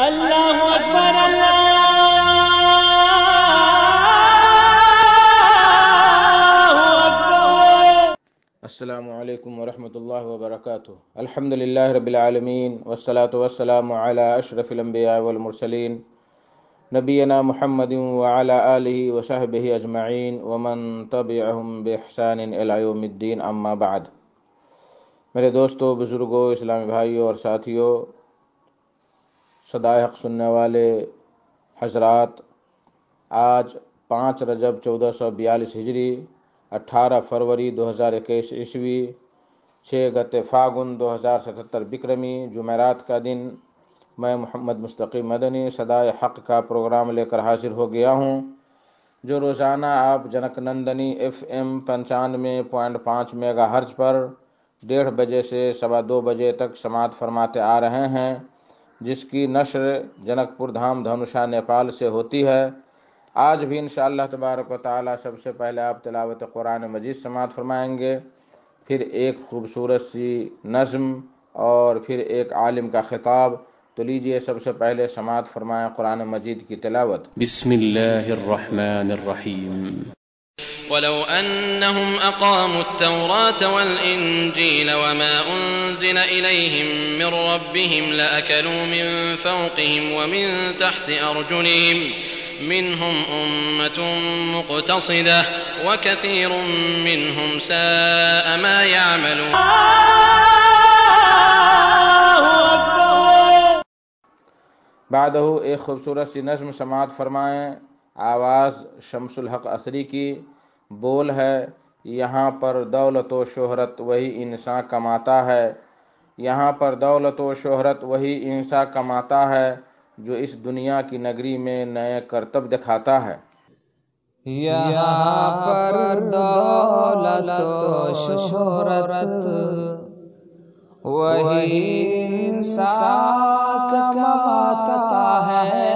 اللہ اکبر اللہ اکبر۔ السلام علیکم ورحمۃ اللہ وبرکاتہ۔ الحمدللہ رب العالمین والصلاة والسلام علی اشرف الانبیاء والمرسلین نبینا محمد وعلی آلہ وصحبہ اجمعین ومن تبعہم بإحسان الی یوم الدین، اما بعد۔ میرے دوستو، بزرگوں، اسلامی بھائیوں اور ساتھیوں، صدائے حق سننے والے حضرات، آج 5 رجب 1442 ہجری، 18 فروری 2021 عیسوی، 6 گتے فاگن 2077 بکرمی، جمعرات کا دن، میں محمد مستقیم مدنی صدائے حق کا پروگرام لے کر حاضر ہو گیا ہوں، جو روزانہ آپ junk Nandini FM 95.5 mega hertz پر 1:30 بجے سے 2:15 بجے تک سماعت فرماتے آ رہے ہیں، جس کی نشر جنک پور دھام دھنوشا نیپال سے ہوتی ہے۔ آج بھی انشاءاللہ تبارک و تعالی سب سے پہلے آپ تلاوت قرآن مجید سماعت فرمائیں گے، پھر ایک خوبصورت سی نظم اور پھر ایک عالم کا خطاب۔ تو لیجئے سب سے پہلے سماعت فرمائیں قرآن مجید کی تلاوت۔ بسم اللہ الرحمن الرحیم۔ ولو أنهم أقاموا التوراة والإنجيل وما أنزل إليهم من ربهم لأكلوا من فوقهم ومن تحت أرجلهم منهم أمة مقتصدة وكثير منهم ساء ما يعملون۔ بعدہ ایک خوبصورت سی نظم سماعت فرمائیں، آواز شمس الحق عصری کی، بول ہے: یہاں پر دولت و شہرت وہی انسان کماتا ہے، یہاں پر دولت و شہرت وہی انسان کماتا ہے جو اس دنیا کی نگری میں نئے کرتب دکھاتا ہے۔ یہاں پر دولت و شہرت وہی انسان کماتا ہے،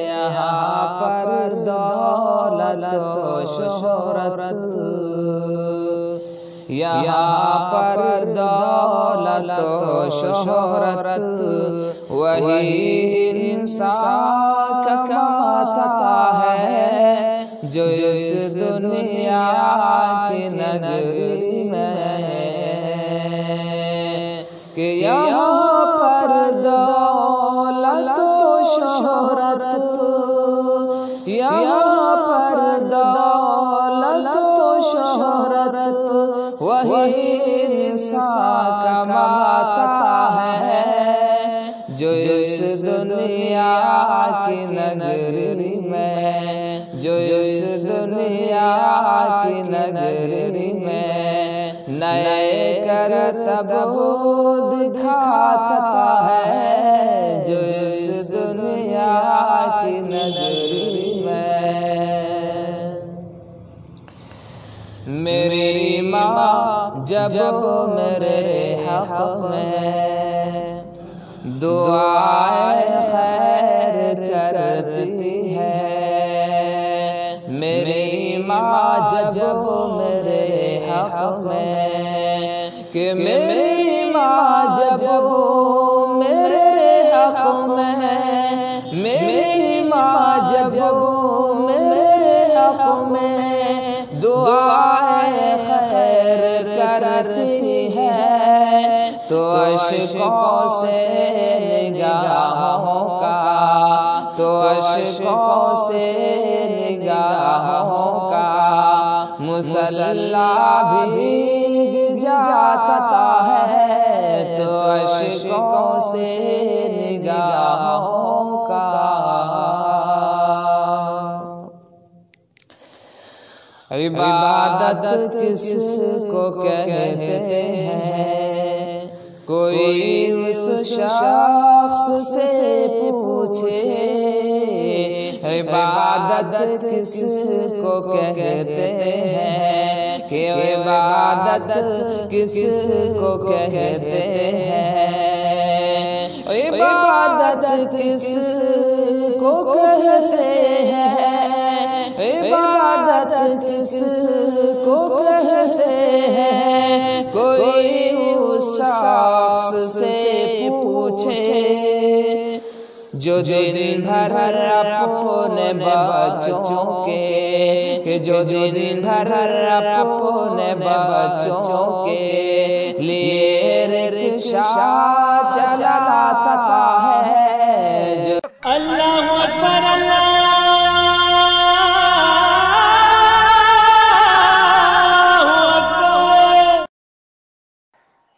یہاں پر دولت و شہرت، یہاں پر دولت و شہرت وہی انسان کماتا ہے جو اس دنیا کی نگری میں، کہ یہاں پر دولت و شہرت، یہاں پر دولت و شہرت وہی انسان کماتا ہے جو اس دنیا کی نگری میں، جو اس دنیا کی نگری میں نئے کرتب دکھاتا ہے جو اس دنیا کی نگری میں۔ میری ماں جب میرے حق میں دعائے خیر کرتی ہے، میری ماں جب میرے حق میں، کہ میری ماں جب میرے حق میں، میری ماں جب میرے حق میں دعائے خیر کرتی ہے، تو اشکوں سے نگاہوں کا، تو اشکوں سے نگاہوں کا مسلح بھیگ جاتا ہے، تو اشکوں سے نگاہوں کا۔ عبادت کس کو کہتے ہیں، کوئی اس شخص سے پوچھے، عبادت کس کو کہتے ہیں، کہ عبادت کس کو کہتے ہیں، عبادت کس کو کہتے ہیں، عبادت کس کو کہتے ہیں، کوئی اس شخص سے پوچھے جو دن بھر اپنے بچوں کے، کہ جو دن بھر اپنے بچوں کے لیے رکشہ چلاتا ہے، جو اللہ اکبر اللہ اکبر۔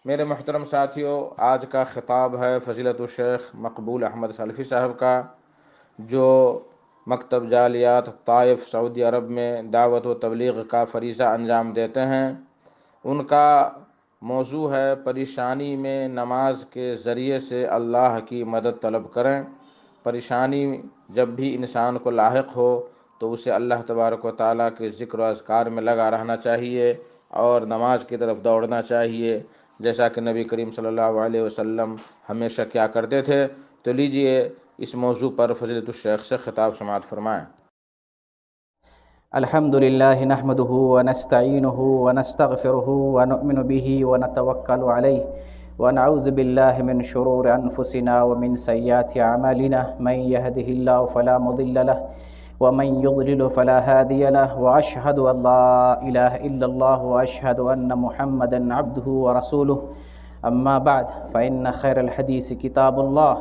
میرے محترم ساتھیوں، آج کا خطاب ہے فضیلت الشیخ مقبول احمد سلفی صاحب کا، جو مکتب جالیات طائف سعودی عرب میں دعوت و تبلیغ کا فریضہ انجام دیتے ہیں۔ ان کا موضوع ہے پریشانی میں نماز کے ذریعے سے اللہ کی مدد طلب کریں۔ پریشانی جب بھی انسان کو لاحق ہو تو اسے اللہ تبارک و تعالیٰ کے ذکر و اذکار میں لگا رہنا چاہیے اور نماز کی طرف دوڑنا چاہیے، جیسا کہ نبی کریم صلی اللہ علیہ وسلم ہمیشہ کیا کرتے تھے۔ تو لیجئے اس موضوع پر فضیلت الشیخ سے خطاب سماعت فرمائیں۔ الحمد لله نحمده ونستعينه ونستغفره ونؤمن به ونتوكل عليه ونعوذ بالله من شرور أنفسنا ومن سيئات أعمالنا، من يهده الله فلا مضل له ومن يضلل فلا هادي له، وأشهد أن لا إله إلا الله وأشهد أن محمدا عبده ورسوله، أما بعد فإن خير الحديث كتاب الله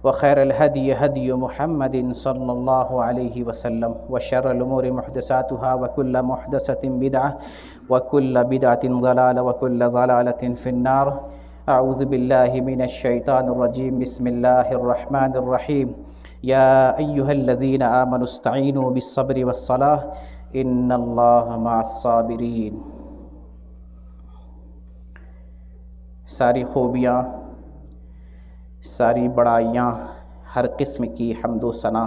وخير الهدي هدي محمد صلى الله عليه وسلم، وشر الأمور محدثاتها وكل محدثة بدعة وكل بدعة ضلالة وكل ضلالة في النار۔ أعوذ بالله من الشيطان الرجيم، بسم الله الرحمن الرحيم، يا أيها الذين آمنوا استعينوا بالصبر والصلاة إن الله مع الصابرين۔ ساری خوبیاں، ساری بڑائیاں، ہر قسم کی حمد و ثنا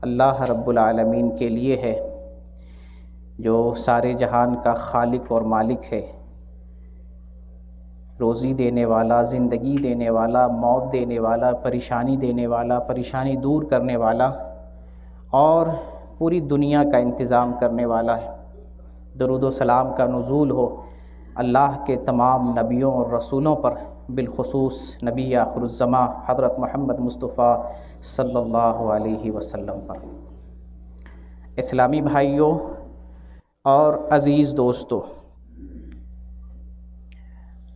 اللہ رب العالمین کے لیے ہے، جو سارے جہان کا خالق اور مالک ہے، روزی دینے والا، زندگی دینے والا، موت دینے والا، پریشانی دینے والا، پریشانی دور کرنے والا اور پوری دنیا کا انتظام کرنے والا ہے۔ درود و سلام کا نزول ہو اللہ کے تمام نبیوں اور رسولوں پر، بالخصوص نبی آخر الزماں حضرت محمد مصطفیٰ صلی اللہ علیہ وسلم پر۔ اسلامی بھائیوں اور عزیز دوستو،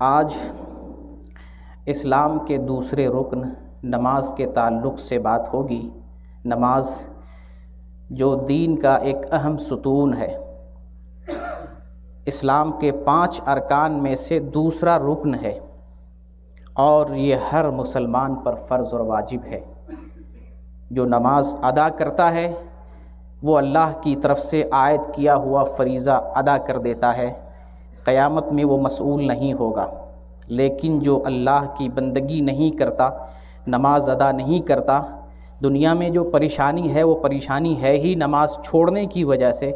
آج اسلام کے دوسرے رکن نماز کے تعلق سے بات ہوگی۔ نماز جو دین کا ایک اہم ستون ہے، اسلام کے 5 ارکان میں سے دوسرا رکن ہے، اور یہ ہر مسلمان پر فرض اور واجب ہے۔ جو نماز ادا کرتا ہے وہ اللہ کی طرف سے عائد کیا ہوا فریضہ ادا کر دیتا ہے، قیامت میں وہ مسئول نہیں ہوگا۔ لیکن جو اللہ کی بندگی نہیں کرتا، نماز ادا نہیں کرتا، دنیا میں جو پریشانی ہے وہ پریشانی ہے ہی نماز چھوڑنے کی وجہ سے،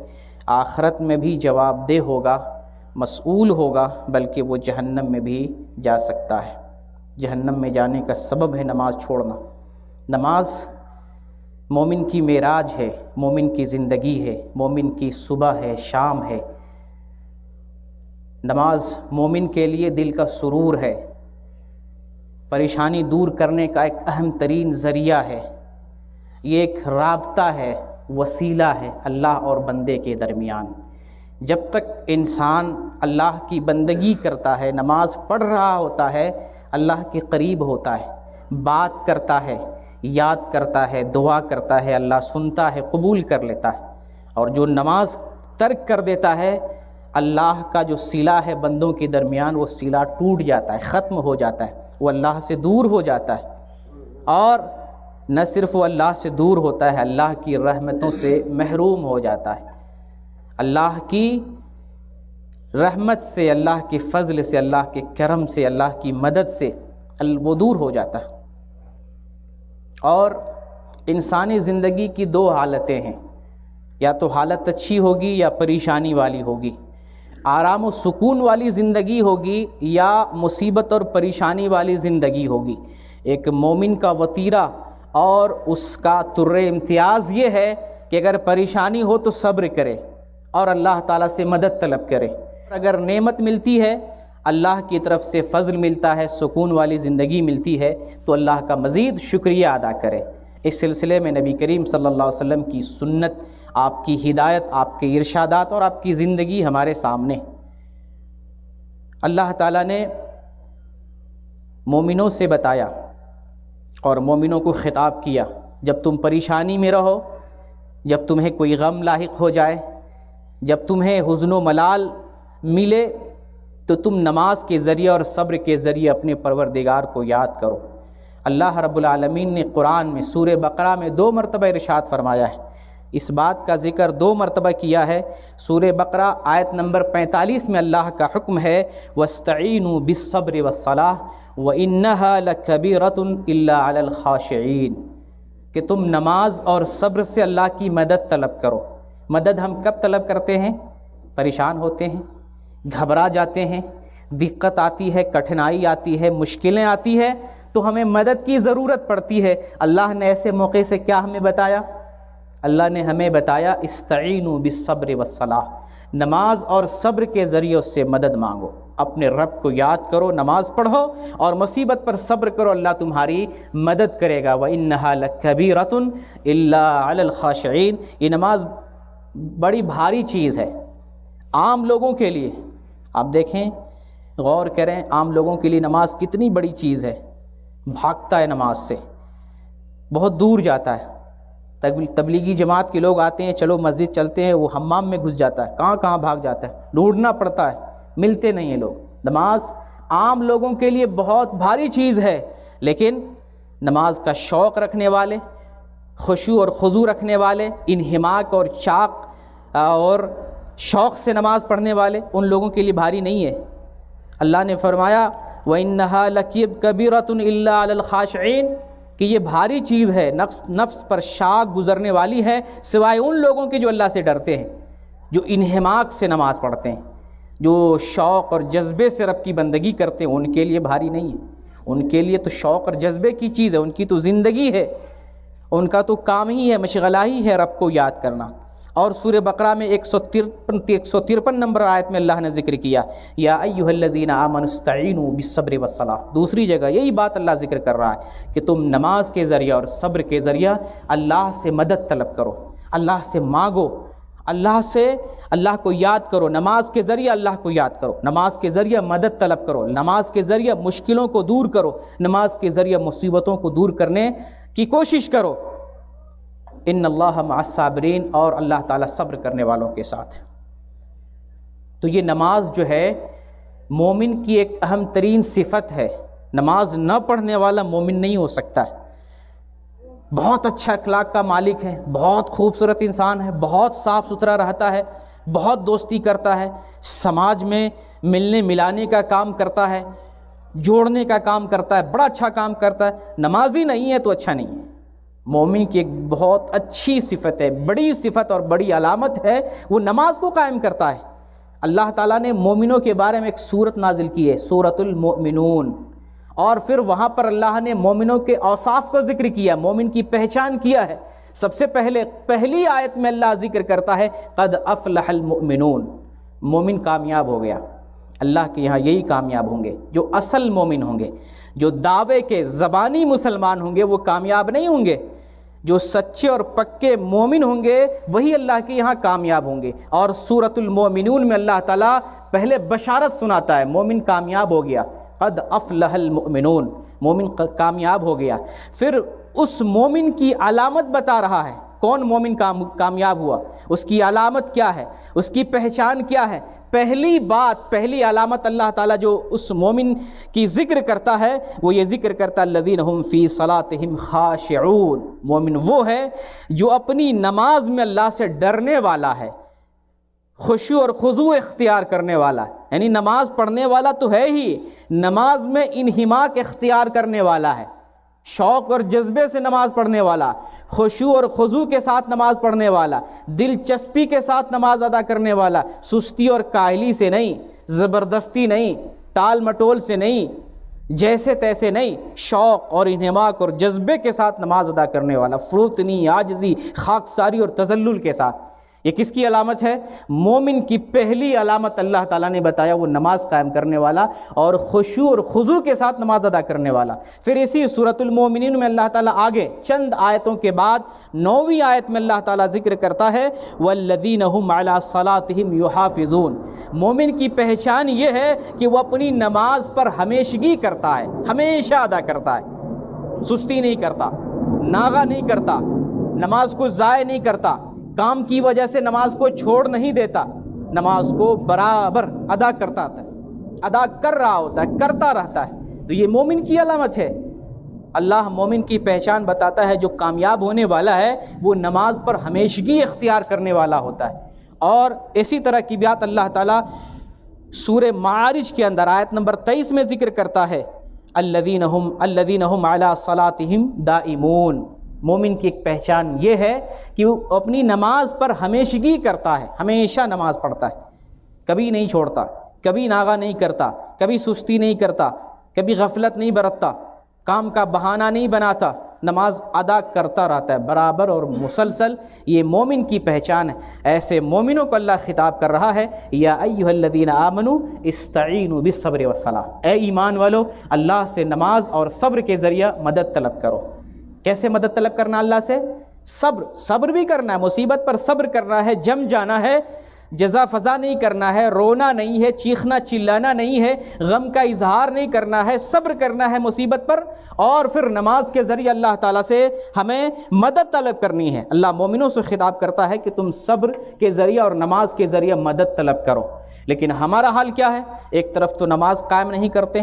آخرت میں بھی جواب دہ ہوگا، مسئول ہوگا، بلکہ وہ جہنم میں بھی جا سکتا ہے۔ جہنم میں جانے کا سبب ہے نماز چھوڑنا۔ نماز مومن کی معراج ہے، مومن کی زندگی ہے، مومن کی صبح ہے، شام ہے۔ نماز مومن کے لیے دل کا سرور ہے، پریشانی دور کرنے کا ایک اہم ترین ذریعہ ہے، یہ ایک رابطہ ہے، وسیلہ ہے اللہ اور بندے کے درمیان۔ جب تک انسان اللہ کی بندگی کرتا ہے، نماز پڑھ رہا ہوتا ہے، اللہ کے قریب ہوتا ہے، بات کرتا ہے، یاد کرتا ہے، دعا کرتا ہے، اللہ سنتا ہے، قبول کر لیتا ہے۔ اور جو نماز ترک کر دیتا ہے، اللہ کا جو صلہ ہے بندوں کے درمیان، وہ صلہ ٹوٹ جاتا ہے، ختم ہو جاتا ہے، وہ اللہ سے دور ہو جاتا ہے۔ اور نہ صرف وہ اللہ سے دور ہوتا ہے، اللہ کی رحمتوں سے محروم ہو جاتا ہے۔ اللہ کی رحمت سے، اللہ کے فضل سے، اللہ کے کرم سے، اللہ کی مدد سے وہ دور ہو جاتا ہے۔ اور انسانی زندگی کی 2 حالتیں ہیں، یا تو حالت اچھی ہوگی یا پریشانی والی ہوگی، آرام و سکون والی زندگی ہوگی یا مصیبت اور پریشانی والی زندگی ہوگی۔ ایک مومن کا وطیرہ اور اس کا طر امتیاز یہ ہے کہ اگر پریشانی ہو تو صبر کرے اور اللہ تعالیٰ سے مدد طلب کرے۔ اگر نعمت ملتی ہے، اللہ کی طرف سے فضل ملتا ہے، سکون والی زندگی ملتی ہے، تو اللہ کا مزید شکریہ ادا کرے۔ اس سلسلے میں نبی کریم صلی اللہ علیہ وسلم کی سنت، آپ کی ہدایت، آپ کے ارشادات اور آپ کی زندگی ہمارے سامنے۔ اللہ تعالیٰ نے مومنوں سے بتایا اور مومنوں کو خطاب کیا، جب تم پریشانی میں رہو، جب تمہیں کوئی غم لاحق ہو جائے، جب تمہیں حزن و ملال ملے، تو تم نماز کے ذریعے اور صبر کے ذریعے اپنے پروردگار کو یاد کرو۔ اللہ رب العالمین نے قرآن میں سورہ بقرہ میں 2 مرتبہ ارشاد فرمایا ہے، اس بات کا ذکر 2 مرتبہ کیا ہے۔ سورہ بقرہ آیت نمبر 45 میں اللہ کا حکم ہے وَاسْتَعِینُوا بِالصَّبْرِ وَالصَّلَاةِ وَإِنَّهَا لَكَبِيرَةٌ إِلَّا عَلَى الْخَاشِعِينَ، کہ تم نماز اور صبر سے اللہ کی مدد طلب کرو۔ مدد ہم کب طلب کرتے ہیں؟ پریشان ہوتے ہیں، گھبرا جاتے ہیں، دقت آتی ہے، کٹھنائی آتی ہے، مشکلیں آتی ہے، تو ہمیں مدد کی ضرورت پڑتی ہے۔ اللہ نے ایسے موقع سے کیا ہمیں بتایا؟ اللہ نے ہمیں بتایا استعینوا بالصبر والصلاۃ، نماز اور صبر کے ذریعے اس سے مدد مانگو، اپنے رب کو یاد کرو، نماز پڑھو اور مصیبت پر صبر کرو، اللہ تمہاری مدد کرے گا۔ وَإِنَّهَا لَكَبِيرَةٌ إِلَّا عَلَى الْخَاشِعِينَ، یہ نماز بڑی بھاری چیز ہے عام لوگوں کے لیے۔ آپ دیکھیں، غور کریں، عام لوگوں کے لیے نماز کتنی بڑی چیز ہے۔ بھاگتا ہے نماز سے، بہت دور جاتا ہے۔ تبلیغی جماعت کے لوگ آتے ہیں، چلو مسجد چلتے ہیں، وہ حمام میں گھس جاتا ہے، کہاں کہاں بھاگ جاتا ہے، ڈھونڈنا پڑتا ہے، ملتے نہیں ہیں لوگ۔ نماز عام لوگوں کے لیے بہت بھاری چیز ہے، لیکن نماز کا شوق رکھنے والے، خشوع اور خضوع رکھنے والے، انہماک اور چاق اور شوق سے نماز پڑھنے والے، ان لوگوں کے لیے بھاری نہیں ہے۔ اللہ نے فرمایا وَإِنَّهَا لَكَبِيرَةٌ إِلَّا عَلَى الْخَاشِعِينَ، کہ یہ بھاری چیز ہے، نفس پر شاق گزرنے والی ہے، سوائے ان لوگوں کے جو اللہ سے ڈرتے ہیں، جو انہماک سے نماز پڑھتے ہیں، جو شوق اور جذبے سے رب کی بندگی کرتے ہیں، ان کے لیے بھاری نہیں ہے۔ ان کے لیے تو شوق اور جذبے کی چیز ہے، ان کی تو زندگی ہے، ان کا تو کام ہی ہے، مشغلہ ہی ہے رب کو یاد کرنا۔ اور سورہ بقرہ میں 153 نمبر آیت میں اللہ نے ذکر کیا یا ایھا الذین آمنوا استعینوا بالصبر والصلاۃ، دوسری جگہ یہی بات اللہ ذکر کر رہا ہے کہ تم نماز کے ذریعے اور صبر کے ذریعے اللہ سے مدد طلب کرو، اللہ سے مانگو، اللہ کو یاد کرو، نماز کے ذریعے اللہ کو یاد کرو، نماز کے ذریعے مدد طلب کرو، نماز کے ذریعے مشکلوں کو دور کرو، نماز کے ذریعے مصیبتوں کو دور کرنے کی کوشش کرو۔ ان اللہ مع الصابرین، اور اللہ تعالیٰ صبر کرنے والوں کے ساتھ ہے۔ تو یہ نماز جو ہے مومن کی ایک اہم ترین صفت ہے، نماز نہ پڑھنے والا مومن نہیں ہو سکتا ہے۔ بہت اچھا اخلاق کا مالک ہے، بہت خوبصورت انسان ہے، بہت صاف ستھرا رہتا ہے، بہت دوستی کرتا ہے، سماج میں ملنے ملانے کا کام کرتا ہے، جوڑنے کا کام کرتا ہے، بڑا اچھا کام کرتا ہے، نمازی نہیں ہے تو اچھا نہیں ہے۔ مومن کی ایک بہت اچھی صفت ہے، بڑی صفت اور بڑی علامت ہے، وہ نماز کو قائم کرتا ہے۔ اللہ تعالیٰ نے مومنوں کے بارے میں ایک سورت نازل کی ہے، سورۃ المؤمنون، اور پھر وہاں پر اللہ نے مومنوں کے اوصاف کو ذکر کیا، مومن کی پہچان کیا ہے۔ سب سے پہلی آیت میں اللہ ذکر کرتا ہے قد افلح المؤمنون، مومن کامیاب ہو گیا۔ اللہ کے یہاں یہی کامیاب ہوں گے جو اصل مومن ہوں گے، جو دعوے کے زبانی مسلمان ہوں گے وہ کامیاب نہیں ہوں گے، جو سچے اور پکے مومن ہوں گے وہی اللہ کے یہاں کامیاب ہوں گے۔ اور سورۃ المؤمنون میں اللہ تعالیٰ پہلے بشارت سناتا ہے، مومن کامیاب ہو گیا، قد افلح المؤمنون، مومن کامیاب ہو گیا۔ پھر اس مومن کی علامت بتا رہا ہے، کون مومن کامیاب ہوا، اس کی علامت کیا ہے، اس کی پہچان کیا ہے۔ پہلی بات، پہلی علامت اللہ تعالیٰ جو اس مومن کی ذکر کرتا ہے وہ یہ ذکر کرتا ہے الذین هم فی صلاتہم خاشعون، مومن وہ ہے جو اپنی نماز میں اللہ سے ڈرنے والا ہے، خشوع اور خضوع اختیار کرنے والا ہے، یعنی نماز پڑھنے والا تو ہے ہی، نماز میں انہماک اختیار کرنے والا ہے، شوق اور جذبے سے نماز پڑھنے والا، خشوع اور خضوع کے ساتھ نماز پڑھنے والا، دلچسپی کے ساتھ نماز ادا کرنے والا، سستی اور کاہلی سے نہیں، زبردستی نہیں، ٹال مٹول سے نہیں، جیسے تیسے نہیں، شوق اور انہماک اور جذبے کے ساتھ نماز ادا کرنے والا، فروتنی، عاجزی، خاکساری اور تذلل کے ساتھ، یہ کس کی علامت ہے؟ مومن کی پہلی علامت اللہ تعالیٰ نے بتایا وہ نماز قائم کرنے والا اور خشوع اور خضوع کے ساتھ نماز ادا کرنے والا۔ پھر اسی سورۃ المومنین میں اللہ تعالیٰ آگے چند آیتوں کے بعد 9ویں آیت میں اللہ تعالیٰ ذکر کرتا ہے والذین هم علی صلاتهم یحافظون۔ مومن کی پہچان یہ ہے کہ وہ اپنی نماز پر ہمیشگی کرتا ہے، ہمیشہ ادا کرتا ہے، سستی نہیں کرتا، ناغہ نہیں کرتا، نماز کو ضائع نہیں کرتا، کام کی وجہ سے نماز کو چھوڑ نہیں دیتا، نماز کو برابر ادا کرتا ہے، ادا کر رہا ہوتا ہے، کرتا رہتا ہے۔ تو یہ مومن کی علامت ہے۔ اللہ مومن کی پہچان بتاتا ہے جو کامیاب ہونے والا ہے وہ نماز پر ہمیشگی اختیار کرنے والا ہوتا ہے۔ اور اسی طرح کی بات اللہ تعالیٰ سورہ معارج کے اندر آیت نمبر 23 میں ذکر کرتا ہے الذین هم علی صلاتهم دائمون۔ مومن کی ایک پہچان یہ ہے کہ وہ اپنی نماز پر ہمیشگی کرتا ہے، ہمیشہ نماز پڑھتا ہے، کبھی نہیں چھوڑتا، کبھی ناغہ نہیں کرتا، کبھی سستی نہیں کرتا، کبھی غفلت نہیں برتتا، کام کا بہانہ نہیں بناتا، نماز ادا کرتا رہتا ہے برابر اور مسلسل۔ یہ مومن کی پہچان ہے۔ ایسے مومنوں کو اللہ خطاب کر رہا ہے یا ایھا الذین آمنوا استعینوا بالصبر والصلاۃ، اے ایمان والو اللہ سے نماز اور صبر کے ذریعہ مدد طلب کرو۔ کیسے مدد طلب کرنا اللہ سے؟ صبر بھی کرنا ہے، مصیبت پر صبر کرنا ہے، جم جانا ہے، جزا فضا نہیں کرنا ہے، رونا نہیں ہے، چیخنا چلانا نہیں ہے، غم کا اظہار نہیں کرنا ہے، صبر کرنا ہے مصیبت پر، اور پھر نماز کے ذریعے اللہ تعالیٰ سے ہمیں مدد طلب کرنی ہے۔ اللہ مومنوں سے خطاب کرتا ہے کہ تم صبر کے ذریعے اور نماز کے ذریعے مدد طلب کرو۔ لیکن ہمارا حال کیا ہے؟ ایک طرف تو نماز قائم نہیں کرتے،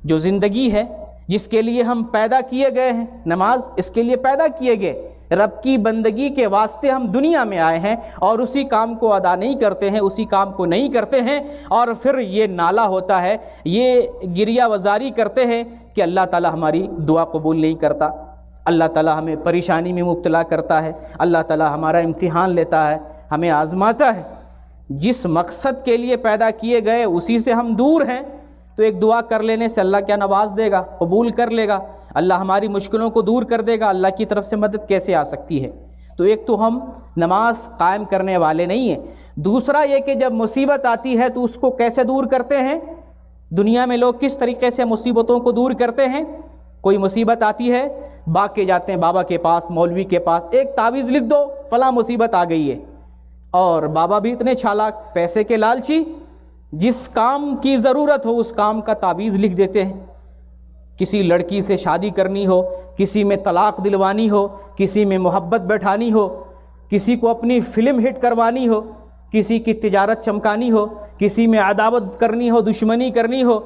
جو زندگی ہے جس کے لیے ہم پیدا کیے گئے ہیں، نماز اس کے لیے پیدا کیے گئے، رب کی بندگی کے واسطے ہم دنیا میں آئے ہیں، اور اسی کام کو ادا نہیں کرتے ہیں، اسی کام کو نہیں کرتے ہیں، اور پھر یہ نالا ہوتا ہے، یہ گریہ وزاری کرتے ہیں کہ اللہ تعالیٰ ہماری دعا قبول نہیں کرتا، اللہ تعالیٰ ہمیں پریشانی میں مبتلا کرتا ہے، اللہ تعالیٰ ہمارا امتحان لیتا ہے، ہمیں آزماتا ہے۔ جس مقصد کے لیے پیدا کیے گئے اسی سے ہم دور ہیں، تو ایک دعا کر لینے سے اللہ کیا نواز دے گا، قبول کر لے گا، اللہ ہماری مشکلوں کو دور کر دے گا، اللہ کی طرف سے مدد کیسے آ سکتی ہے؟ تو ایک تو ہم نماز قائم کرنے والے نہیں ہیں، دوسرا یہ کہ جب مصیبت آتی ہے تو اس کو کیسے دور کرتے ہیں؟ دنیا میں لوگ کس طریقے سے مصیبتوں کو دور کرتے ہیں؟ کوئی مصیبت آتی ہے بھاگ کے جاتے ہیں بابا کے پاس، مولوی کے پاس، ایک تعویذ لکھ دو فلاں مصیبت آ گئی ہے، اور بابا بھی اتنے چالاک، پیسے کے لالچی، جس کام کی ضرورت ہو اس کام کا تعویذ لکھ دیتے ہیں۔ کسی لڑکی سے شادی کرنی ہو، کسی میں طلاق دلوانی ہو، کسی میں محبت بیٹھانی ہو، کسی کو اپنی فلم ہٹ کروانی ہو، کسی کی تجارت چمکانی ہو، کسی میں عداوت کرنی ہو، دشمنی کرنی ہو،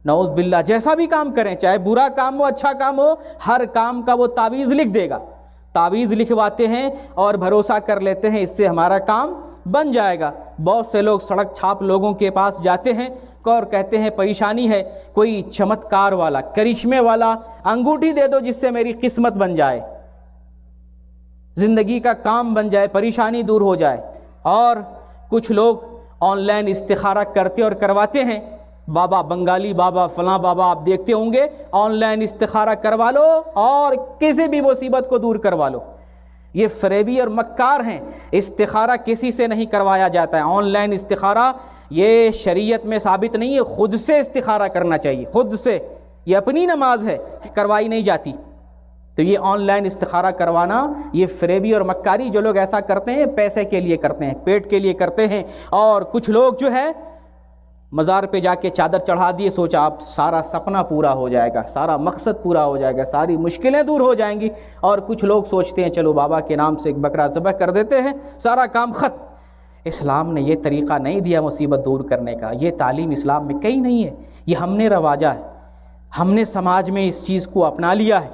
نعوذ باللہ جیسا بھی کام کریں، چاہے برا کام ہو اچھا کام ہو، ہر کام کا وہ تعویذ لکھ دے گا۔ تعویذ لکھواتے ہیں اور بھروسہ کر لیتے ہیں اس سے ہمارا کام بن جائے گا۔ بہت سے لوگ سڑک چھاپ لوگوں کے پاس جاتے ہیں اور کہتے ہیں پریشانی ہے، کوئی چمتکار والا، کرشمے والا انگوٹھی دے دو جس سے میری قسمت بن جائے، زندگی کا کام بن جائے، پریشانی دور ہو جائے۔ اور کچھ لوگ آن لائن استخارہ کرتے اور کرواتے ہیں، بابا بنگالی بابا فلاں بابا آپ دیکھتے ہوں گے، آن لائن استخارہ کروا لو اور کسی بھی مصیبت کو دور کروا لو۔ یہ فریبی اور مکار ہیں، استخارہ کسی سے نہیں کروایا جاتا ہے، آن لائن استخارہ یہ شریعت میں ثابت نہیں ہے، خود سے استخارہ کرنا چاہیے، خود سے، یہ اپنی نماز ہے، کروائی نہیں جاتی۔ تو یہ آن لائن استخارہ کروانا یہ فریبی اور مکاری، جو لوگ ایسا کرتے ہیں پیسے کے لیے کرتے ہیں، پیٹ کے لیے کرتے ہیں۔ اور کچھ لوگ جو ہے مزار پہ جا کے چادر چڑھا دیے، سوچا آپ سارا سپنا پورا ہو جائے گا، سارا مقصد پورا ہو جائے گا، ساری مشکلیں دور ہو جائیں گی۔ اور کچھ لوگ سوچتے ہیں چلو بابا کے نام سے ایک بکرا ذبح کر دیتے ہیں، سارا کام ختم۔ اسلام نے یہ طریقہ نہیں دیا مصیبت دور کرنے کا، یہ تعلیم اسلام میں کہیں نہیں ہے، یہ ہم نے رواجا ہے، ہم نے سماج میں اس چیز کو اپنا لیا ہے۔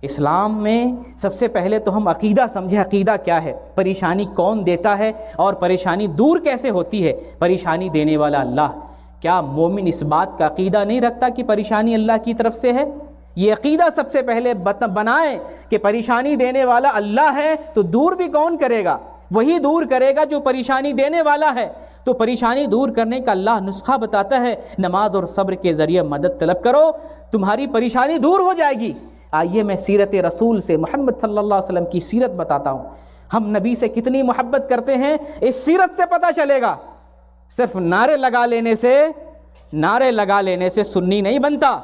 اسلام میں سب سے پہلے تو ہم عقیدہ سمجھے، عقیدہ کیا ہے، پریشانی کون دیتا ہے اور پریشانی دور کیسے ہوتی ہے؟ پریشانی دینے والا اللہ۔ کیا مومن اس بات کا عقیدہ نہیں رکھتا کہ پریشانی اللہ کی طرف سے ہے؟ یہ عقیدہ سب سے پہلے بنائیں کہ پریشانی دینے والا اللہ ہے، تو دور بھی کون کرے گا؟ وہی دور کرے گا جو پریشانی دینے والا ہے۔ تو پریشانی دور کرنے کا اللہ نسخہ بتاتا ہے، نماز اور صبر کے ذریعے مدد طلب کرو، تمہاری پریشانی دور ہو جائے گی۔ آئیے میں سیرت رسول سے، محمد صلی اللہ علیہ وسلم کی سیرت بتاتا ہوں۔ ہم نبی سے کتنی محبت کرتے ہیں اس سیرت سے پتہ چلے گا۔ صرف نعرے لگا لینے سے سنی نہیں بنتا،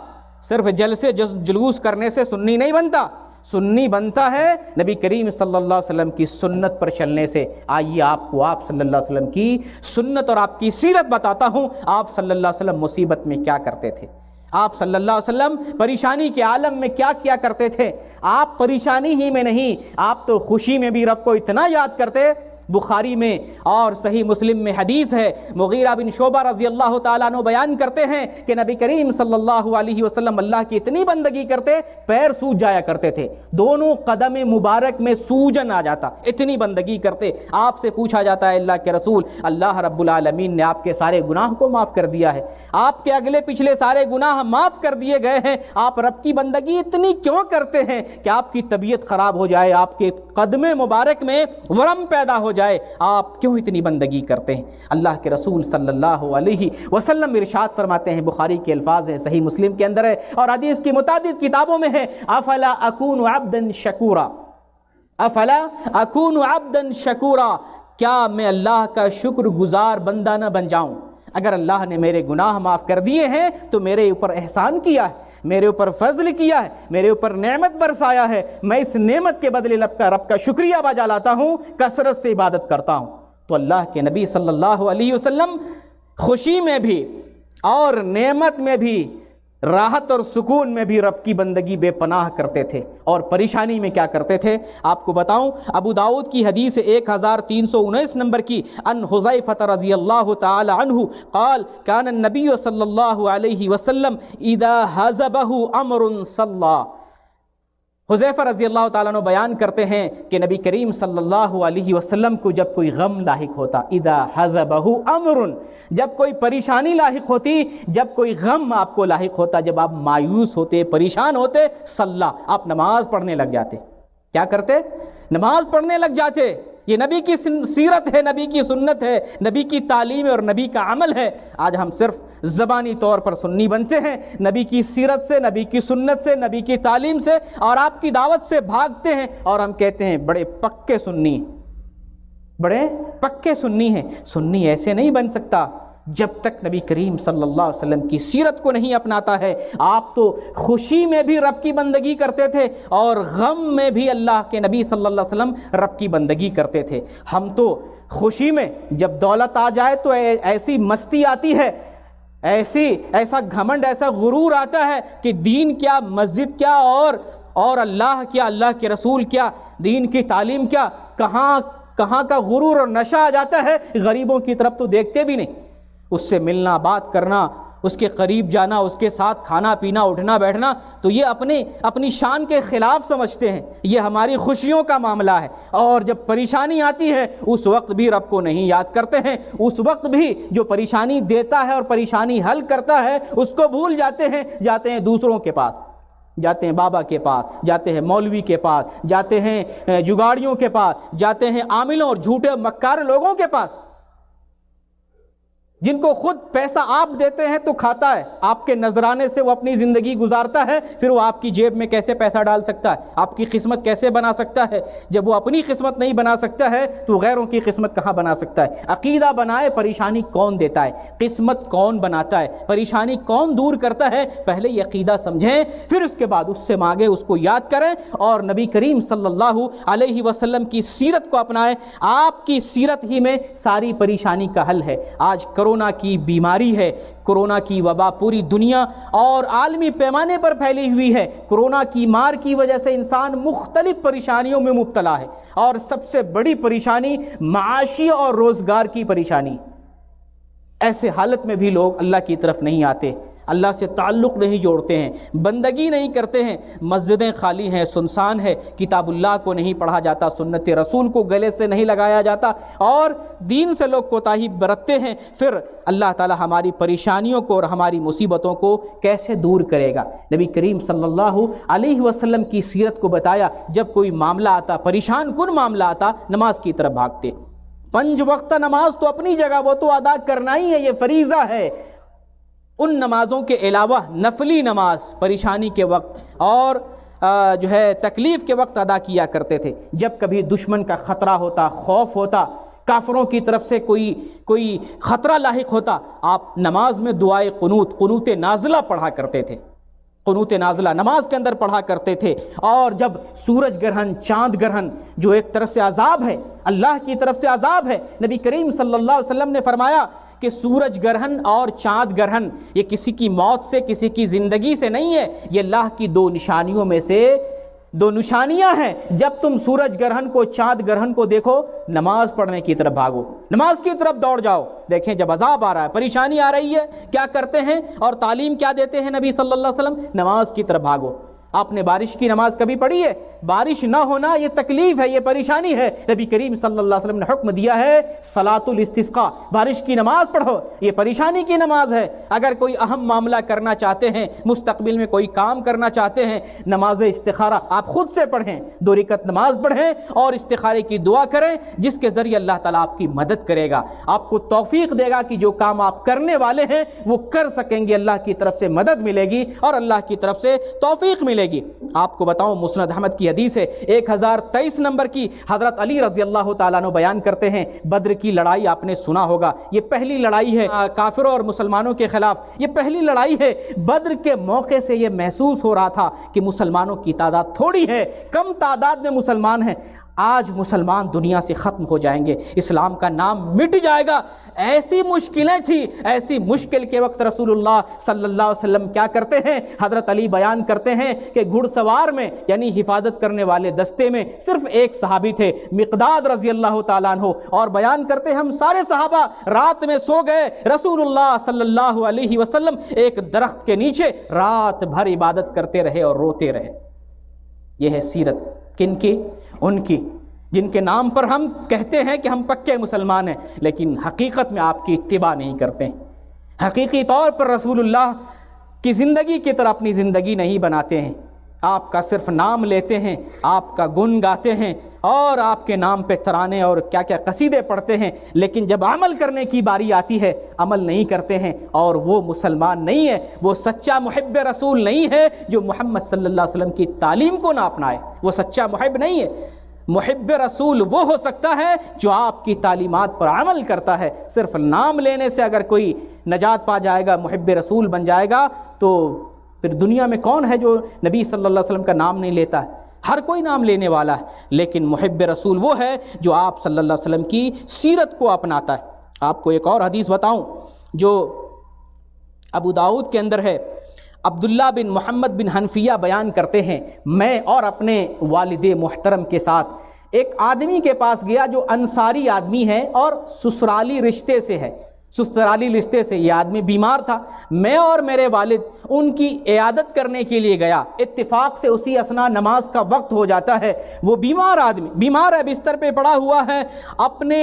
صرف جلسے جلوس کرنے سے سنی نہیں بنتا، سنی بنتا ہے نبی کریم صلی اللہ علیہ وسلم کی سنت پر چلنے سے۔ آئیے آپ کو آپ صلی اللہ علیہ وسلم کی سنت اور آپ کی سیرت بتاتا ہوں، آپ صلی اللہ علیہ وسلم مصیبت میں کیا کرتے تھے، آپ صلی اللہ علیہ وسلم پریشانی کے عالم میں کیا کیا کرتے تھے۔ آپ پریشانی ہی میں نہیں، آپ تو خوشی میں بھی رب کو اتنا یاد کرتے۔ بخاری میں اور صحیح مسلم میں حدیث ہے، مغیرہ بن شعبہ رضی اللہ تعالیٰ عنہ بیان کرتے ہیں کہ نبی کریم صلی اللہ علیہ وسلم اللہ کی اتنی بندگی کرتے پیر سوج جایا کرتے تھے، دونوں قدم مبارک میں سوجن آ جاتا، اتنی بندگی کرتے۔ آپ سے پوچھا جاتا ہے اللہ کے رسول، اللہ رب العالمین نے آپ کے سارے گناہ کو معاف کر دیا ہے، آپ کے اگلے پچھلے سارے گناہ معاف کر دیے گئے ہیں، آپ رب کی بندگی اتنی کیوں کرتے ہیں کہ آپ کی طبیعت خراب ہو جائے، آپ کے قدم مبارک میں ورم پیدا ہو جائے، آپ کیوں اتنی بندگی کرتے ہیں؟ اللہ کے رسول صلی اللہ علیہ وسلم ارشاد فرماتے ہیں، بخاری کے الفاظ ہیں، صحیح مسلم کے اندر ہے اور حدیث کی متعدد کتابوں میں ہے، افلا اکون عبدا شکورا، افلا اکون عبدا شکورا، کیا میں اللہ کا شکر گزار بندہ نہ بن جاؤں؟ اگر اللہ نے میرے گناہ معاف کر دیے ہیں تو میرے اوپر احسان کیا ہے، میرے اوپر فضل کیا ہے، میرے اوپر نعمت برسایا ہے، میں اس نعمت کے بدلے رب کا شکریہ بجا لاتا ہوں، کثرت سے عبادت کرتا ہوں۔ تو اللہ کے نبی صلی اللہ علیہ وسلم خوشی میں بھی اور نعمت میں بھی، راحت اور سکون میں بھی رب کی بندگی بے پناہ کرتے تھے، اور پریشانی میں کیا کرتے تھے آپ کو بتاؤں۔ ابو داؤد کی حدیث 1319 نمبر کی، ان حذیفہ رضی اللہ تعالی عنہ قال کان النبی صلی اللہ علیہ وسلم اذا حزبہ امر صلی، حذیفہ رضی اللہ تعالیٰ عنہ بیان کرتے ہیں کہ نبی کریم صلی اللہ علیہ وسلم کو جب کوئی غم لاحق ہوتا، اذا حزبہ امر، جب کوئی پریشانی لاحق ہوتی، جب کوئی غم آپ کو لاحق ہوتا، جب آپ مایوس ہوتے، پریشان ہوتے، صلی، آپ نماز پڑھنے لگ جاتے۔ کیا کرتے؟ نماز پڑھنے لگ جاتے۔ یہ نبی کی سیرت ہے، نبی کی سنت ہے، نبی کی تعلیم اور نبی کا عمل ہے۔ آج ہم صرف زبانی طور پر سنی بنتے ہیں، نبی کی سیرت سے، نبی کی سنت سے، نبی کی تعلیم سے اور آپ کی دعوت سے بھاگتے ہیں، اور ہم کہتے ہیں بڑے پکے سنی، بڑے پکے سنی ہیں۔ سنی ایسے نہیں بن سکتا جب تک نبی کریم صلی اللہ علیہ وسلم کی سیرت کو نہیں اپناتا ہے۔ آپ تو خوشی میں بھی رب کی بندگی کرتے تھے اور غم میں بھی اللہ کے نبی صلی اللہ علیہ وسلم رب کی بندگی کرتے تھے۔ ہم تو خوشی میں جب دولت آ جائے تو ایسی مستی آتی ہے، ایسا گھمنڈ، ایسا غرور آتا ہے کہ دین کیا، مسجد کیا، اور اللہ کیا، اللہ کے رسول کیا، دین کی تعلیم کیا، کہاں کا غرور اور نشہ آ جاتا ہے۔ غریبوں کی طرف تو دیکھتے بھی نہیں، اس سے ملنا، بات کرنا، اس کے قریب جانا، اس کے ساتھ کھانا پینا، اٹھنا بیٹھنا، تو یہ اپنی شان کے خلاف سمجھتے ہیں، یہ ہماری خوشیوں کا معاملہ ہے۔ اور جب پریشانی آتی ہے اس وقت بھی رب کو نہیں یاد کرتے ہیں، اس وقت بھی جو پریشانی دیتا ہے اور پریشانی حل کرتا ہے اس کو بھول جاتے ہیں دوسروں کے پاس، جاتے ہیں بابا کے پاس، جاتے ہیں مولوی کے پاس، جاتے ہیں جگاڑیوں کے پاس، جاتے ہیں عاملوں اور جھوٹے مکار لوگوں کے پاس، جن کو خود پیسہ آپ دیتے ہیں تو کھاتا ہے، آپ کے نذرانے سے وہ اپنی زندگی گزارتا ہے، پھر وہ آپ کی جیب میں کیسے پیسہ ڈال سکتا ہے، آپ کی قسمت کیسے بنا سکتا ہے؟ جب وہ اپنی قسمت نہیں بنا سکتا ہے تو غیروں کی قسمت کہاں بنا سکتا ہے؟ عقیدہ بنائے، پریشانی کون دیتا ہے، قسمت کون بناتا ہے، پریشانی کون دور کرتا ہے، پہلے یہ عقیدہ سمجھیں، پھر اس کے بعد اس سے مانگیں، اس کو یاد کریں اور نبی کریم صلی اللہ علیہ وسلم کی سیرت کو اپنائیں۔ آپ کی سیرت ہی میں ساری پریشانی کا حل ہے۔ آج کرونا کی بیماری ہے، کرونا کی وبا پوری دنیا اور عالمی پیمانے پر پھیلی ہوئی ہے۔ کرونا کی مار کی وجہ سے انسان مختلف پریشانیوں میں مبتلا ہے، اور سب سے بڑی پریشانی معاشی اور روزگار کی پریشانی۔ ایسے حالت میں بھی لوگ اللہ کی طرف نہیں آتے، اللہ سے تعلق نہیں جوڑتے ہیں، بندگی نہیں کرتے ہیں، مسجدیں خالی ہیں، سنسان ہے، کتاب اللہ کو نہیں پڑھا جاتا، سنت رسول کو گلے سے نہیں لگایا جاتا، اور دین سے لوگ کوتاہی برتتے ہیں۔ پھر اللہ تعالی ہماری پریشانیوں کو اور ہماری مصیبتوں کو کیسے دور کرے گا؟ نبی کریم صلی اللہ علیہ وسلم کی سیرت کو بتایا، جب کوئی معاملہ آتا، پریشان کن معاملہ آتا، نماز کی طرف بھاگتے۔ 5 وقت نماز تو اپنی جگہ وہ تو ادا کرنا ہی ہے، یہ فریضہ ہے۔ ان نمازوں کے علاوہ نفلی نماز پریشانی کے وقت اور جو ہے تکلیف کے وقت ادا کیا کرتے تھے. جب کبھی دشمن کا خطرہ ہوتا، خوف ہوتا، کافروں کی طرف سے کوئی خطرہ لاحق ہوتا، آپ نماز میں دعائے قنوت نازلہ پڑھا کرتے تھے. قنوت نازلہ نماز کے اندر پڑھا کرتے تھے. اور جب سورج گرہن، چاند گرہن جو ایک طرف سے عذاب ہے، اللہ کی طرف سے عذاب ہے، نبی کریم صلی اللہ علیہ وسلم نے فرمایا کہ سورج گرہن اور چاند گرہن یہ کسی کی موت سے، کسی کی زندگی سے نہیں ہے، یہ اللہ کی دو نشانیوں میں سے دو نشانیاں ہیں. جب تم سورج گرہن کو، چاند گرہن کو دیکھو، نماز پڑھنے کی طرف بھاگو، نماز کی طرف دوڑ جاؤ. دیکھیں جب عذاب آ رہا ہے، پریشانی آ رہی ہے، کیا کرتے ہیں اور تعلیم کیا دیتے ہیں نبی صلی اللہ علیہ وسلم؟ نماز کی طرف بھاگو. آپ نے بارش کی نماز کبھی پڑھی ہے؟ بارش نہ ہونا یہ تکلیف ہے، یہ پریشانی ہے. نبی کریم صلی اللہ علیہ وسلم نے حکم دیا ہے صلاۃ الاستسقاء، بارش کی نماز پڑھو، یہ پریشانی کی نماز ہے. اگر کوئی اہم معاملہ کرنا چاہتے ہیں، مستقبل میں کوئی کام کرنا چاہتے ہیں، نماز استخارہ آپ خود سے پڑھیں، 2 رکعت نماز پڑھیں اور استخارے کی دعا کریں، جس کے ذریعے اللہ تعالیٰ آپ کی مدد کرے گا، آپ کو توفیق دے گا کہ جو کام آپ کرنے والے ہیں وہ کر سکیں گے. اللہ کی طرف سے مدد ملے گی اور اللہ کی طرف سے توفیق ملے گی. آپ کو بتاؤں مسند احمد کی حدیث ہے 1023 نمبر کی، حضرت علی رضی اللہ تعالیٰ عنہ بیان کرتے ہیں، بدر کی لڑائی آپ نے سنا ہوگا، یہ پہلی لڑائی ہے کافروں اور مسلمانوں کے خلاف، یہ پہلی لڑائی ہے. بدر کے موقع سے یہ محسوس ہو رہا تھا کہ مسلمانوں کی تعداد تھوڑی ہے، کم تعداد میں مسلمان ہیں. آج مسلمان دنیا سے ختم ہو جائیں گے، اسلام کا نام مٹ جائے گا. ایسی مشکلیں تھی، ایسی مشکل کے وقت رسول اللہ صلی اللہ علیہ وسلم کیا کرتے ہیں؟ حضرت علی بیان کرتے ہیں کہ گھڑ سوار میں یعنی حفاظت کرنے والے دستے میں صرف ایک صحابی تھے، مقداد رضی اللہ تعالیٰ عنہ، اور بیان کرتے ہیں ہم سارے صحابہ رات میں سو گئے، رسول اللہ صلی اللہ علیہ وسلم ایک درخت کے نیچے رات بھر عبادت کرتے رہے اور روتے رہے. یہ ہے سیرت کن کی؟ ان کی جن کے نام پر ہم کہتے ہیں کہ ہم پکے مسلمان ہیں، لیکن حقیقت میں آپ کی اتباع نہیں کرتے ہیں، حقیقی طور پر رسول اللہ کی زندگی کی طرح اپنی زندگی نہیں بناتے ہیں. آپ کا صرف نام لیتے ہیں، آپ کا گن گاتے ہیں اور آپ کے نام پہ ترانے اور کیا کیا قصیدے پڑھتے ہیں، لیکن جب عمل کرنے کی باری آتی ہے عمل نہیں کرتے ہیں. اور وہ مسلمان نہیں ہے، وہ سچا محب رسول نہیں ہے جو محمد صلی اللہ علیہ وسلم کی تعلیم کو نہ اپنائے. وہ سچا محب نہیں ہے. محب رسول وہ ہو سکتا ہے جو آپ کی تعلیمات پر عمل کرتا ہے. صرف نام لینے سے اگر کوئی نجات پا جائے گا، محب رسول بن جائے گا، تو پھر دنیا میں کون ہے جو نبی صلی اللہ علیہ وسلم کا نام نہیں لیتا ہے؟ ہر کوئی نام لینے والا ہے، لیکن محب رسول وہ ہے جو آپ صلی اللہ علیہ وسلم کی سیرت کو اپناتا ہے. آپ کو ایک اور حدیث بتاؤں جو ابو داؤد کے اندر ہے. عبداللہ بن محمد بن حنفیہ بیان کرتے ہیں، میں اور اپنے والد محترم کے ساتھ ایک آدمی کے پاس گیا جو انصاری آدمی ہے اور سسرالی رشتے سے ہے. سسرالی رشتے سے یہ آدمی بیمار تھا. میں اور میرے والد ان کی عیادت کرنے کے لیے گیا. اتفاق سے اسی اثنا نماز کا وقت ہو جاتا ہے. وہ بیمار آدمی بیمار ہے، بستر پہ پڑا ہوا ہے، اپنے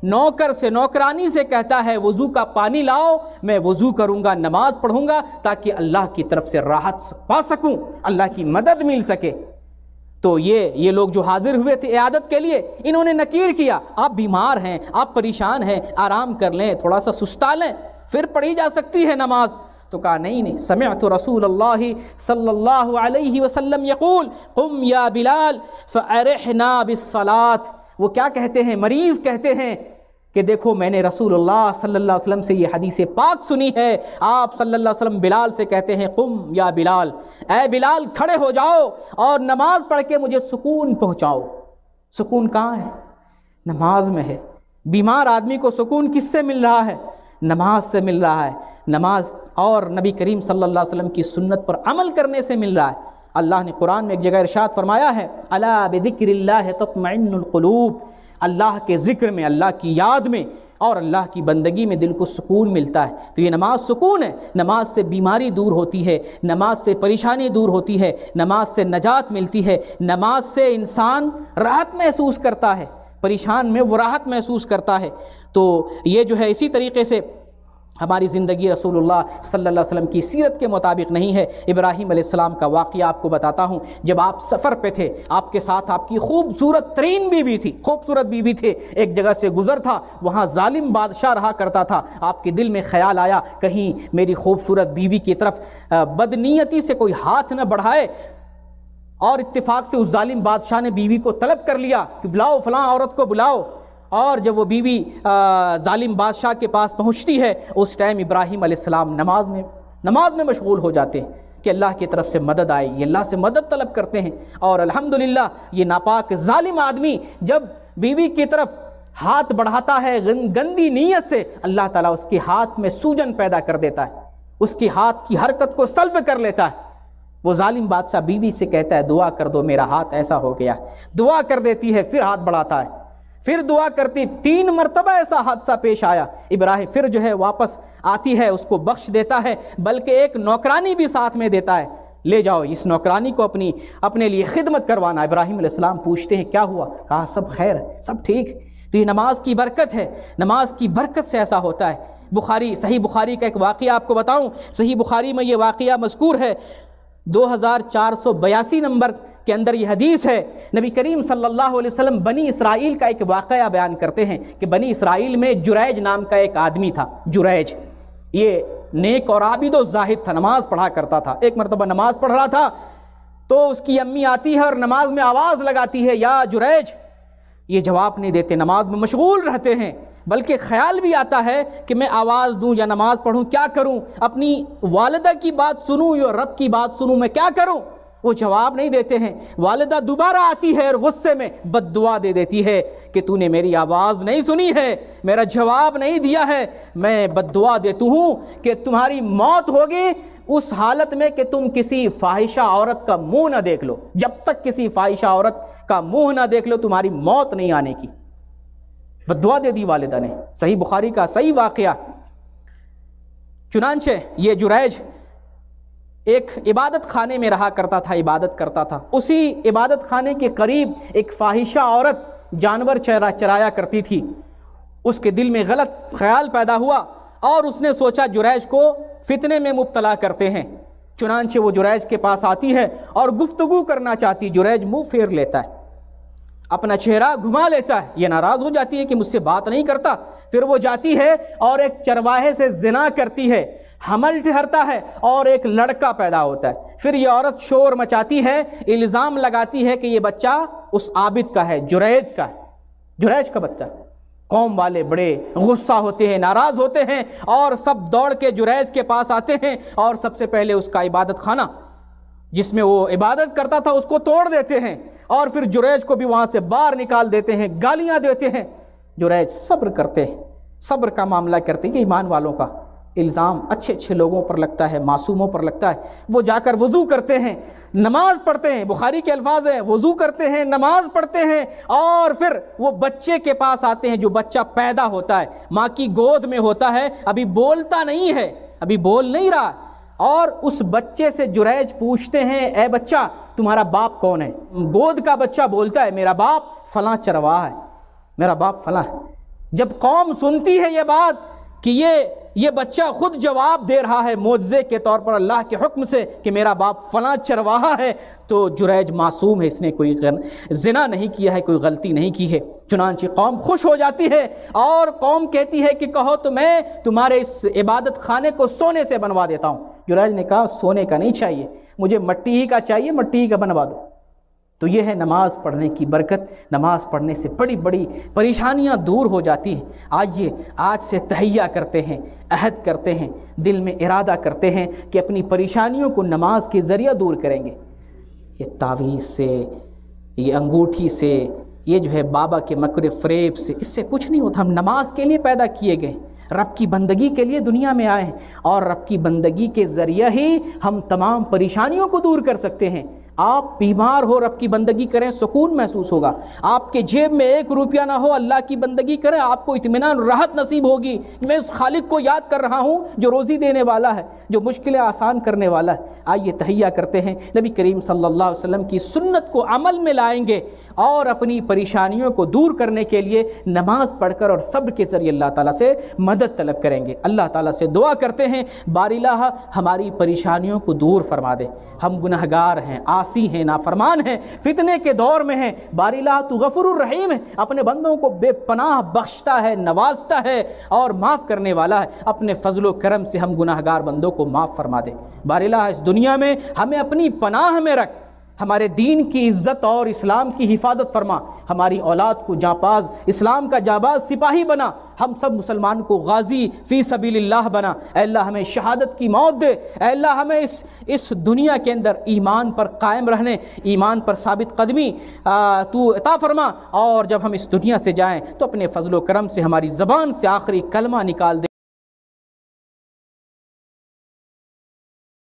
نوکر سے، نوکرانی سے کہتا ہے وضو کا پانی لاؤ، میں وضو کروں گا، نماز پڑھوں گا تاکہ اللہ کی طرف سے راحت پا سکوں، اللہ کی مدد مل سکے. تو یہ لوگ جو حاضر ہوئے تھے عیادت کے لیے، انہوں نے نکیر کیا، آپ بیمار ہیں، آپ پریشان ہیں، آرام کر لیں، تھوڑا سا سستا لیں، پھر پڑھی جا سکتی ہے نماز. تو کہا نہیں، سمعت رسول اللہ صلی اللہ علیہ وسلم یقول قم یا بلال فارحنا بالصلاۃ. وہ کیا کہتے ہیں؟ مریض کہتے ہیں کہ دیکھو میں نے رسول اللہ صلی اللہ علیہ وسلم سے یہ حدیث پاک سنی ہے. آپ صلی اللہ علیہ وسلم بلال سے کہتے ہیں قم یا بلال، اے بلال کھڑے ہو جاؤ اور نماز پڑھ کے مجھے سکون پہنچاؤ. سکون کہاں ہے؟ نماز میں ہے. بیمار آدمی کو سکون کس سے مل رہا ہے؟ نماز سے مل رہا ہے. نماز اور نبی کریم صلی اللہ علیہ وسلم کی سنت پر عمل کرنے سے مل رہا ہے. اللہ نے قرآن میں ایک جگہ ارشاد فرمایا ہے الا بذکر اللہ تطمئن القلوب. اللہ کے ذکر میں، اللہ کی یاد میں اور اللہ کی بندگی میں دل کو سکون ملتا ہے. تو یہ نماز سکون ہے. نماز سے بیماری دور ہوتی ہے، نماز سے پریشانی دور ہوتی ہے، نماز سے نجات ملتی ہے، نماز سے انسان راحت محسوس کرتا ہے، پریشان میں وہ راحت محسوس کرتا ہے. تو یہ جو ہے اسی طریقے سے ہماری زندگی رسول اللہ صلی اللہ علیہ وسلم کی سیرت کے مطابق نہیں ہے. ابراہیم علیہ السلام کا واقعہ آپ کو بتاتا ہوں. جب آپ سفر پہ تھے، آپ کے ساتھ آپ کی خوبصورت ترین بیوی تھی، خوبصورت بیوی تھے. ایک جگہ سے گزر تھا، وہاں ظالم بادشاہ رہا کرتا تھا. آپ کے دل میں خیال آیا کہیں میری خوبصورت بیوی کی طرف بدنیتی سے کوئی ہاتھ نہ بڑھائے. اور اتفاق سے اس ظالم بادشاہ نے بیوی کو طلب کر لیا کہ بلاؤ فلاں عورت کو بلاؤ، اور جب وہ بیوی ظالم بادشاہ کے پاس پہنچتی ہے اس ٹائم ابراہیم علیہ السلام نماز میں مشغول ہو جاتے ہیں کہ اللہ کی طرف سے مدد آئے، یہ اللہ سے مدد طلب کرتے ہیں، اور الحمدللہ یہ ناپاک ظالم آدمی جب بیوی کی طرف ہاتھ بڑھاتا ہے گندی نیت سے، اللہ تعالیٰ اس کے ہاتھ میں سوجن پیدا کر دیتا ہے، اس کے ہاتھ کی حرکت کو سلب کر لیتا ہے۔ وہ ظالم بادشاہ بیوی سے کہتا ہے دعا کر دو میرا ہاتھ ایسا ہو گیا، دعا کر دیتی ہے، پھر ہاتھ بڑھاتا ہے، پھر دعا کرتی، 3 مرتبہ ایسا حادثہ پیش آیا، ابراہیم پھر جو ہے واپس آتی ہے، اس کو بخش دیتا ہے، بلکہ ایک نوکرانی بھی ساتھ میں دیتا ہے، لے جاؤ اس نوکرانی کو اپنے لیے خدمت کروانا۔ ابراہیم علیہ السلام پوچھتے ہیں کیا ہوا؟ کہا سب خیر ہے، سب ٹھیک۔ تو یہ نماز کی برکت ہے، نماز کی برکت سے ایسا ہوتا ہے۔ صحیح بخاری کا ایک واقعہ آپ کو بتاؤں، صحیح بخاری میں یہ واقعہ مذکور ہے، 2482 نمبر کے اندر یہ حدیث ہے۔ نبی کریم صلی اللہ علیہ وسلم بنی اسرائیل کا ایک واقعہ بیان کرتے ہیں کہ بنی اسرائیل میں جریج نام کا ایک آدمی تھا۔ جریج یہ نیک اور عابد و زاہد تھا، نماز پڑھا کرتا تھا۔ ایک مرتبہ نماز پڑھ رہا تھا تو اس کی امی آتی ہے اور نماز میں آواز لگاتی ہے یا جریج، یہ جواب نہیں دیتے، نماز میں مشغول رہتے ہیں، بلکہ خیال بھی آتا ہے کہ میں آواز دوں یا نماز پڑھوں، کیا کروں، اپنی والدہ کی بات سنوں یا رب کی بات سنوں، میں کیا کروں؟ وہ جواب نہیں دیتے ہیں۔ والدہ دوبارہ آتی ہے اور غصے میں بد دعا دے دیتی ہے کہ تو نے میری آواز نہیں سنی ہے، میرا جواب نہیں دیا ہے، میں بد دعا دیتا ہوں کہ تمہاری موت ہوگی اس حالت میں کہ تم کسی فاحشہ عورت کا منہ نہ دیکھ لو، جب تک کسی فاحشہ عورت کا منہ نہ دیکھ لو تمہاری موت نہیں آنے کی۔ بد دعا دے دی والدہ نے، صحیح بخاری کا صحیح واقعہ۔ چنانچہ یہ جریج ایک عبادت خانے میں رہا کرتا تھا، عبادت کرتا تھا، اسی عبادت خانے کے قریب ایک فاحشہ عورت جانور چرایا کرتی تھی۔ اس کے دل میں غلط خیال پیدا ہوا اور اس نے سوچا جریج کو فتنے میں مبتلا کرتے ہیں، چنانچہ وہ جریج کے پاس آتی ہے اور گفتگو کرنا چاہتی، جریج منہ پھیر لیتا ہے، اپنا چہرہ گھما لیتا ہے، یہ ناراض ہو جاتی ہے کہ مجھ سے بات نہیں کرتا، پھر وہ جاتی ہے اور ایک چرواہے سے زنا کرتی ہے، حمل ٹھہرتا ہے اور ایک لڑکا پیدا ہوتا ہے۔ پھر یہ عورت شور مچاتی ہے، الزام لگاتی ہے کہ یہ بچہ اس عابد کا ہے، جریج کا ہے، جریج کا بچہ۔ قوم والے بڑے غصہ ہوتے ہیں، ناراض ہوتے ہیں اور سب دوڑ کے جریج کے پاس آتے ہیں اور سب سے پہلے اس کا عبادت خانہ جس میں وہ عبادت کرتا تھا اس کو توڑ دیتے ہیں اور پھر جریج کو بھی وہاں سے باہر نکال دیتے ہیں، گالیاں دیتے ہیں۔ جریج صبر کرتے ہیں، صبر کا معاملہ کرتے ہیں کہ ایمان والوں کا الزام اچھے اچھے لوگوں پر لگتا ہے، معصوموں پر لگتا ہے۔ وہ جا کر وضو کرتے ہیں، نماز پڑھتے ہیں، بخاری کے الفاظ ہیں، وضو کرتے ہیں، نماز پڑھتے ہیں اور پھر وہ بچے کے پاس آتے ہیں جو بچہ پیدا ہوتا ہے، ماں کی گود میں ہوتا ہے، ابھی بولتا نہیں ہے، ابھی بول نہیں رہا، اور اس بچے سے جریج پوچھتے ہیں اے بچہ تمہارا باپ کون ہے؟ گود کا بچہ بولتا ہے میرا باپ فلاں چرواہا ہے، میرا باپ فلاں ہے۔ جب قوم سنتی ہے یہ بات کہ یہ بچہ خود جواب دے رہا ہے معجزے کے طور پر اللہ کے حکم سے کہ میرا باپ فلاں چرواہا ہے، تو جریج معصوم ہے، اس نے کوئی زنا نہیں کیا ہے، کوئی غلطی نہیں کی ہے۔ چنانچہ قوم خوش ہو جاتی ہے اور قوم کہتی ہے کہ کہو تو میں تمہارے اس عبادت خانے کو سونے سے بنوا دیتا ہوں۔ جریج نے کہا سونے کا نہیں چاہیے، مجھے مٹی ہی کا چاہیے، مٹی ہی کا بنوا دو۔ تو یہ ہے نماز پڑھنے کی برکت، نماز پڑھنے سے بڑی بڑی پریشانیاں دور ہو جاتی ہیں۔ آئیے آج سے تہیہ کرتے ہیں، عہد کرتے ہیں، دل میں ارادہ کرتے ہیں کہ اپنی پریشانیوں کو نماز کے ذریعہ دور کریں گے۔ یہ تعویذ سے، یہ انگوٹھی سے، یہ جو ہے بابا کے مکر فریب سے، اس سے کچھ نہیں ہوتا۔ ہم نماز کے لیے پیدا کیے گئے، رب کی بندگی کے لیے دنیا میں آئے ہیں اور رب کی بندگی کے ذریعہ ہی ہم تمام پریشانیوں کو دور کر سکتے ہیں۔ آپ بیمار ہو رب کی بندگی کریں، سکون محسوس ہوگا۔ آپ کے جیب میں 1 روپیہ نہ ہو، اللہ کی بندگی کریں، آپ کو اطمینان، راحت نصیب ہوگی۔ میں اس خالق کو یاد کر رہا ہوں جو روزی دینے والا ہے، جو مشکلیں آسان کرنے والا ہے۔ آئیے تہیہ کرتے ہیں، نبی کریم صلی اللہ علیہ وسلم کی سنت کو عمل میں لائیں گے اور اپنی پریشانیوں کو دور کرنے کے لیے نماز پڑھ کر اور صبر کے ذریعے اللہ تعالیٰ سے مدد طلب کریں گے۔ اللہ تعالیٰ سے دعا کرتے ہیں باری اللہ ہماری پریشانیوں کو دور فرما دے۔ ہم گنہگار ہیں، عاصی ہیں، نافرمان ہیں، فتنے کے دور میں ہیں، باری اللہ تو غفور الرحیم ہے، اپنے بندوں کو بے پناہ بخشتا ہے، نوازتا ہے اور معاف کرنے والا ہے۔ اپنے فضل و کرم سے ہم گنہگار بندوں کو معاف فرما دے۔ باری اللہ اس دنیا میں ہمیں اپنی پناہ میں رکھ، ہمارے دین کی عزت اور اسلام کی حفاظت فرما، ہماری اولاد کو جانباز، اسلام کا جانباز سپاہی بنا، ہم سب مسلمان کو غازی فی سبیل اللہ بنا۔ اے اللہ ہمیں شہادت کی موت دے، اے اللہ ہمیں اس دنیا کے اندر ایمان پر قائم رہنے، ایمان پر ثابت قدمی تو عطا فرما، اور جب ہم اس دنیا سے جائیں تو اپنے فضل و کرم سے ہماری زبان سے آخری کلمہ نکال دے۔